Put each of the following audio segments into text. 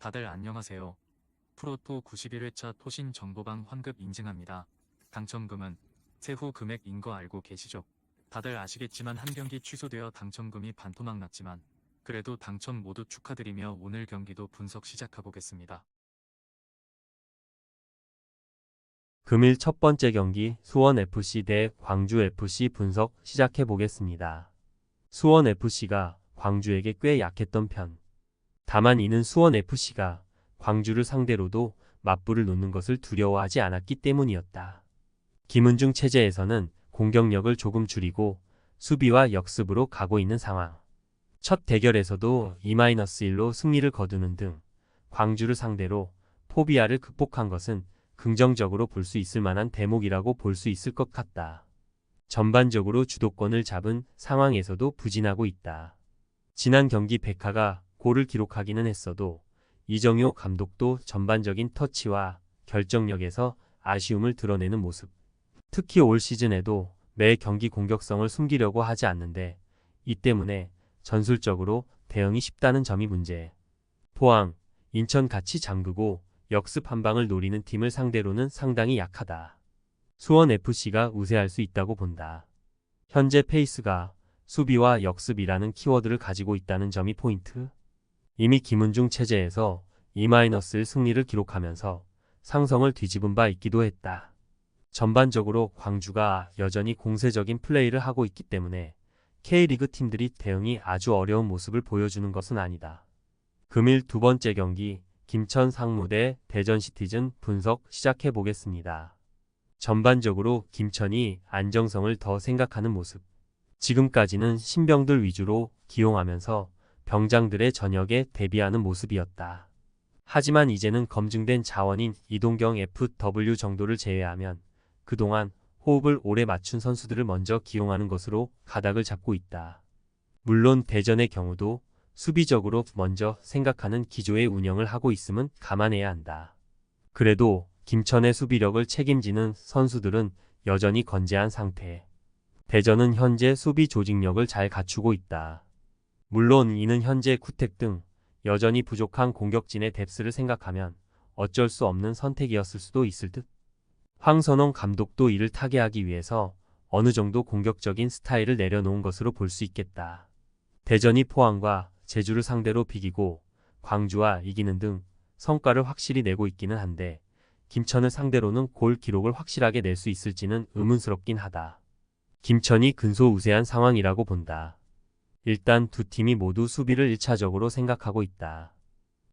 다들 안녕하세요. 프로토 91회차 토신 정보방 환급 인증합니다. 당첨금은 세후 금액인 거 알고 계시죠? 다들 아시겠지만 한 경기 취소되어 당첨금이 반토막 났지만 그래도 당첨 모두 축하드리며 오늘 경기도 분석 시작해보겠습니다. 금일 첫 번째 경기 수원FC 대 광주FC 분석 시작해보겠습니다. 수원FC가 광주에게 꽤 약했던 편. 다만 이는 수원FC가 광주를 상대로도 맞불을 놓는 것을 두려워하지 않았기 때문이었다. 김은중 체제에서는 공격력을 조금 줄이고 수비와 역습으로 가고 있는 상황. 첫 대결에서도 2-1로 승리를 거두는 등 광주를 상대로 포비아를 극복한 것은 긍정적으로 볼 수 있을 만한 대목이라고 볼 수 있을 것 같다. 전반적으로 주도권을 잡은 상황에서도 부진하고 있다. 지난 경기 백하가 골을 기록하기는 했어도 이정효 감독도 전반적인 터치와 결정력에서 아쉬움을 드러내는 모습. 특히 올 시즌에도 매 경기 공격성을 숨기려고 하지 않는데 이 때문에 전술적으로 대응이 쉽다는 점이 문제. 포항, 인천 같이 잠그고 역습 한 방을 노리는 팀을 상대로는 상당히 약하다. 수원FC가 우세할 수 있다고 본다. 현재 페이스가 수비와 역습이라는 키워드를 가지고 있다는 점이 포인트. 이미 김은중 체제에서 2-1 승리를 기록하면서 상성을 뒤집은 바 있기도 했다. 전반적으로 광주가 여전히 공세적인 플레이를 하고 있기 때문에 K리그 팀들이 대응이 아주 어려운 모습을 보여주는 것은 아니다. 금일 두 번째 경기 김천 상무 대 대전 시티즌 분석 시작해보겠습니다. 전반적으로 김천이 안정성을 더 생각하는 모습. 지금까지는 신병들 위주로 기용하면서 병장들의 전역에 대비하는 모습이었다. 하지만 이제는 검증된 자원인 이동경 FW 정도를 제외하면 그동안 호흡을 오래 맞춘 선수들을 먼저 기용하는 것으로 가닥을 잡고 있다. 물론 대전의 경우도 수비적으로 먼저 생각하는 기조의 운영을 하고 있음은 감안해야 한다. 그래도 김천의 수비력을 책임지는 선수들은 여전히 건재한 상태. 대전은 현재 수비 조직력을 잘 갖추고 있다. 물론 이는 현재 쿠텍 등 여전히 부족한 공격진의 뎁스를 생각하면 어쩔 수 없는 선택이었을 수도 있을 듯. 황선홍 감독도 이를 타개하기 위해서 어느 정도 공격적인 스타일을 내려놓은 것으로 볼 수 있겠다. 대전이 포항과 제주를 상대로 비기고 광주와 이기는 등 성과를 확실히 내고 있기는 한데 김천을 상대로는 골 기록을 확실하게 낼 수 있을지는 의문스럽긴 하다. 김천이 근소우세한 상황이라고 본다. 일단 두 팀이 모두 수비를 1차적으로 생각하고 있다.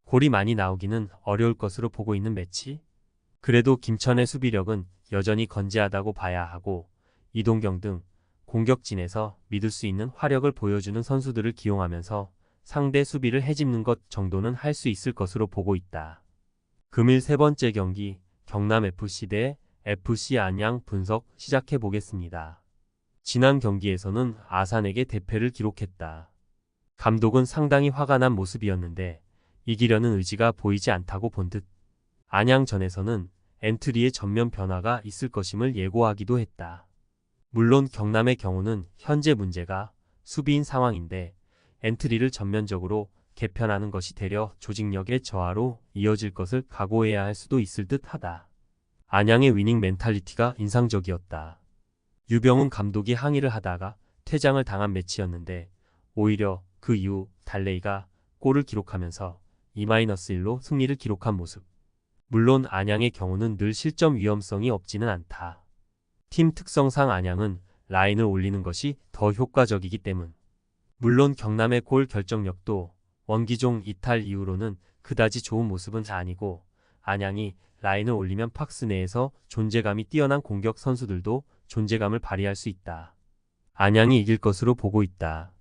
골이 많이 나오기는 어려울 것으로 보고 있는 매치? 그래도 김천의 수비력은 여전히 건재하다고 봐야 하고 이동경 등 공격진에서 믿을 수 있는 화력을 보여주는 선수들을 기용하면서 상대 수비를 헤집는 것 정도는 할 수 있을 것으로 보고 있다. 금일 세 번째 경기 경남FC 대 FC 안양 분석 시작해보겠습니다. 지난 경기에서는 아산에게 대패를 기록했다. 감독은 상당히 화가 난 모습이었는데 이기려는 의지가 보이지 않다고 본 듯. 안양전에서는 엔트리의 전면 변화가 있을 것임을 예고하기도 했다. 물론 경남의 경우는 현재 문제가 수비인 상황인데 엔트리를 전면적으로 개편하는 것이 되려 조직력의 저하로 이어질 것을 각오해야 할 수도 있을 듯 하다. 안양의 위닝 멘탈리티가 인상적이었다. 유병훈 감독이 항의를 하다가 퇴장을 당한 매치였는데 오히려 그 이후 달레이가 골을 기록하면서 2-1로 승리를 기록한 모습. 물론 안양의 경우는 늘 실점 위험성이 없지는 않다. 팀 특성상 안양은 라인을 올리는 것이 더 효과적이기 때문. 물론 경남의 골 결정력도 원기종 이탈 이후로는 그다지 좋은 모습은 아니고 안양이 라인을 올리면 박스 내에서 존재감이 뛰어난 공격 선수들도 존재감을 발휘할 수 있다. 안양이 이길 것으로 보고 있다.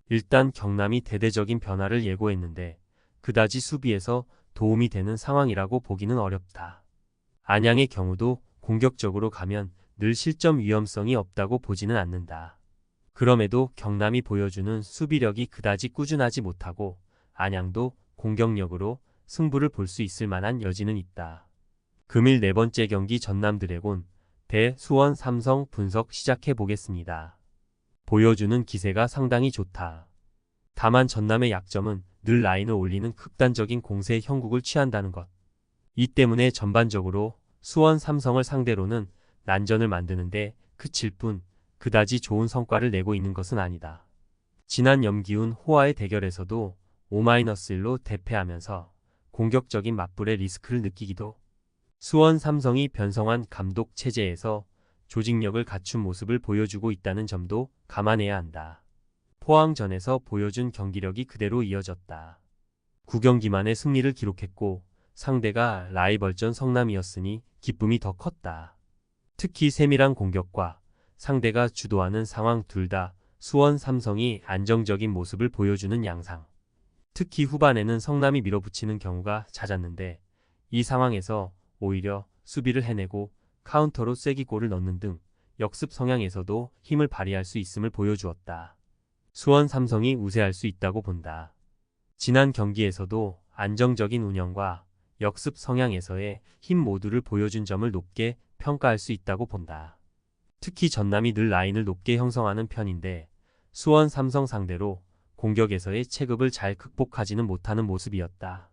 일단 경남이 대대적인 변화를 예고했는데 그다지 수비에서 도움이 되는 상황이라고 보기는 어렵다. 안양의 경우도 공격적으로 가면 늘 실점 위험성이 없다고 보지는 않는다. 그럼에도 경남이 보여주는 수비력이 그다지 꾸준하지 못하고 안양도 공격력으로 승부를 볼 수 있을 만한 여지는 있다. 금일 네 번째 경기 전남 드래곤 대 수원 삼성 분석 시작해보겠습니다. 보여주는 기세가 상당히 좋다. 다만 전남의 약점은 늘 라인을 올리는 극단적인 공세의 형국을 취한다는 것. 이 때문에 전반적으로 수원 삼성을 상대로는 난전을 만드는데 그칠 뿐 그다지 좋은 성과를 내고 있는 것은 아니다. 지난 염기훈 호와의 대결에서도 5-1로 대패하면서 공격적인 맞불의 리스크를 느끼기도 수원 삼성이 변성한 감독 체제에서 조직력을 갖춘 모습을 보여주고 있다는 점도 감안해야 한다. 포항전에서 보여준 경기력이 그대로 이어졌다. 9경기 만에 승리를 기록했고 상대가 라이벌전 성남이었으니 기쁨이 더 컸다. 특히 세밀한 공격과 상대가 주도하는 상황 둘 다 수원 삼성이 안정적인 모습을 보여주는 양상. 특히 후반에는 성남이 밀어붙이는 경우가 잦았는데 이 상황에서 오히려 수비를 해내고 카운터로 쐐기골을 넣는 등 역습 성향에서도 힘을 발휘할 수 있음을 보여주었다. 수원 삼성이 우세할 수 있다고 본다. 지난 경기에서도 안정적인 운영과 역습 성향에서의 힘 모두를 보여준 점을 높게 평가할 수 있다고 본다. 특히 전남이 늘 라인을 높게 형성하는 편인데 수원 삼성 상대로 공격에서의 체급을 잘 극복하지는 못하는 모습이었다.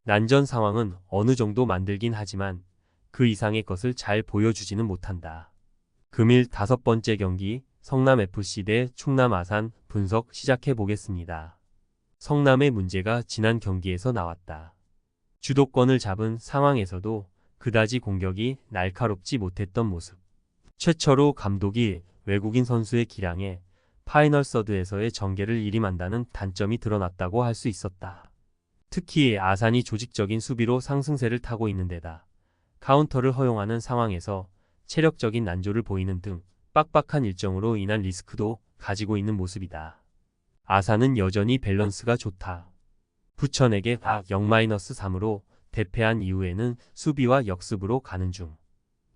난전 상황은 어느 정도 만들긴 하지만 그 이상의 것을 잘 보여주지는 못한다. 금일 5번째 경기 성남FC 대 충남 아산 분석 시작해 보겠습니다. 성남의 문제가 지난 경기에서 나왔다. 주도권을 잡은 상황에서도 그다지 공격이 날카롭지 못했던 모습. 최철호 감독이 외국인 선수의 기량에 파이널 서드에서의 전개를 일임한다는 단점이 드러났다고 할 수 있었다. 특히 아산이 조직적인 수비로 상승세를 타고 있는 데다 카운터를 허용하는 상황에서 체력적인 난조를 보이는 등 빡빡한 일정으로 인한 리스크도 가지고 있는 모습이다. 아산은 여전히 밸런스가 좋다. 부천에게 0-3으로 대패한 이후에는 수비와 역습으로 가는 중.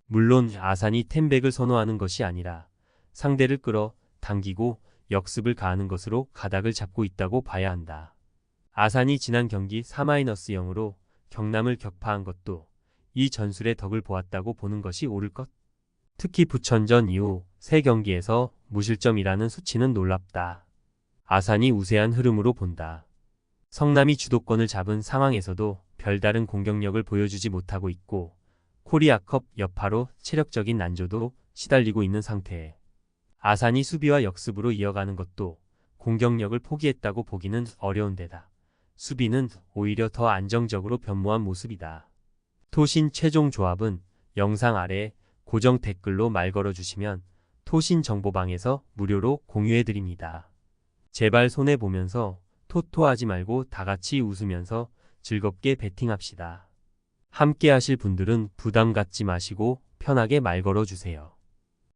물론 아산이 템백을 선호하는 것이 아니라 상대를 끌어 당기고 역습을 가하는 것으로 가닥을 잡고 있다고 봐야 한다. 아산이 지난 경기 4-0으로 경남을 격파한 것도 이 전술의 덕을 보았다고 보는 것이 옳을 것. 특히 부천전 이후 3경기에서 무실점이라는 수치는 놀랍다. 아산이 우세한 흐름으로 본다. 성남이 주도권을 잡은 상황에서도 별다른 공격력을 보여주지 못하고 있고 코리아컵 여파로 체력적인 난조도 시달리고 있는 상태에 아산이 수비와 역습으로 이어가는 것도 공격력을 포기했다고 보기는 어려운 데다 수비는 오히려 더 안정적으로 변모한 모습이다. 토신 최종 조합은 영상 아래 고정 댓글로 말 걸어주시면 토신 정보방에서 무료로 공유해드립니다. 제발 손해보면서 토토하지 말고 다같이 웃으면서 즐겁게 베팅합시다. 함께 하실 분들은 부담 갖지 마시고 편하게 말 걸어주세요.